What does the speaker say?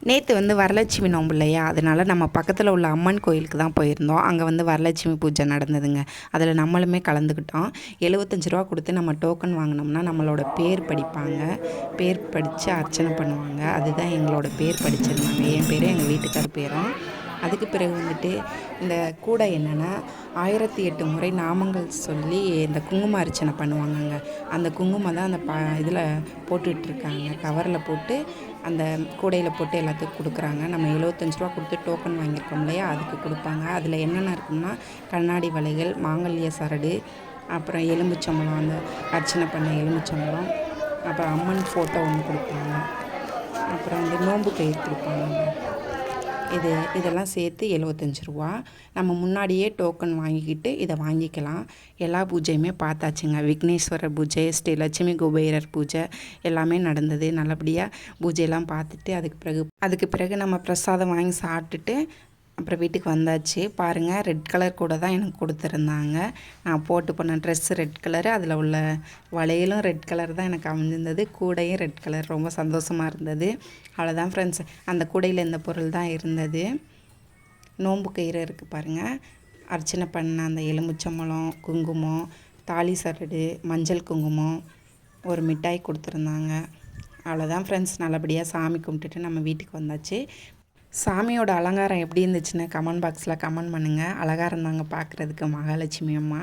நேற்று வந்து வரலட்சுமி நோம்பு இல்லையா, அதனால் நம்ம பக்கத்தில் உள்ள அம்மன் கோயிலுக்கு தான் போயிருந்தோம். அங்கே வந்து வரலட்சுமி பூஜை நடந்ததுங்க. அதில் நம்மளுமே கலந்துக்கிட்டோம். 75 ரூபா கொடுத்து நம்ம டோக்கன் வாங்கினோம்னா நம்மளோட பேர் படிப்பாங்க. பேர் படித்து அர்ச்சனை பண்ணுவாங்க. அதுதான் எங்களோட பேர் படிச்சிருந்தாங்க. என் பேரும் எங்கள் வீட்டுக்கார் பேரும். அதுக்கு பிறகு வந்துட்டு இந்த கூடை என்னென்னா 1008 முறை நாமங்கள் சொல்லி இந்த குங்கும அர்ச்சனை பண்ணுவாங்கங்க. அந்த குங்குமம் தான் அந்த இதில் போட்டுட்ருக்காங்க. கவரில் போட்டு அந்த கூடையில் போட்டு எல்லாத்துக்கும் கொடுக்குறாங்க. நம்ம 75 ரூபா கொடுத்து டோக்கன் வாங்கியிருக்கோம் இல்லையா, அதுக்கு கொடுப்பாங்க. அதில் என்னென்ன இருக்குன்னா கண்ணாடி வளைகள், மாங்கல்ய சரடு, அப்புறம் எலுமிச்சம்பழம், அந்த அர்ச்சனை பண்ண எலுமிச்சம்பழம், அப்புறம் அம்மன் ஃபோட்டோ ஒன்று கொடுப்பாங்க, அப்புறம் வந்து நோம்பு கயிறு கொடுப்பாங்க. இதெல்லாம் சேர்த்து 75 ரூபா. நம்ம முன்னாடியே டோக்கன் வாங்கிக்கிட்டு இதை வாங்கிக்கலாம். எல்லா பூஜையுமே பார்த்தாச்சுங்க. விக்னேஸ்வரர் பூஜை, ஸ்ரீ லட்சுமி குபேரர் பூஜை எல்லாமே நடந்தது. நல்லபடியாக பூஜையெல்லாம் பார்த்துட்டு அதுக்கு பிறகு நம்ம பிரசாதம் வாங்கி சாப்பிட்டுட்டு அப்புறம் வீட்டுக்கு வந்தாச்சு. பாருங்கள், ரெட் கலர் கூட தான் எனக்கு கொடுத்துருந்தாங்க. நான் போட்டு போன ட்ரெஸ்ஸு ரெட் கலரு, அதில் உள்ள வளையலும் ரெட் கலர் தான் எனக்கு அமைஞ்சிருந்தது. கூடையும் ரெட் கலர். ரொம்ப சந்தோஷமாக இருந்தது. அவ்வளோதான் ஃப்ரெண்ட்ஸ், அந்த கூடையில் இந்த பொருள் தான் இருந்தது. நோம்பு கயிறு இருக்குது பாருங்கள். அர்ச்சனை பண்ண அந்த எலுமிச்சம்பழம், குங்குமம், தாலி சரடு, மஞ்சள் குங்குமம், ஒரு மிட்டாய் கொடுத்துருந்தாங்க. அவ்வளோதான் ஃப்ரெண்ட்ஸ், நல்லபடியாக சாமி கும்பிட்டுட்டு நம்ம வீட்டுக்கு வந்தாச்சு. சாமியோட அலங்காரம் எப்படி இருந்துச்சுன்னு கமெண்ட் பாக்ஸில் கமெண்ட் பண்ணுங்கள். அலங்காரம் தாங்க பார்க்குறதுக்கு மகாலட்சுமி அம்மா.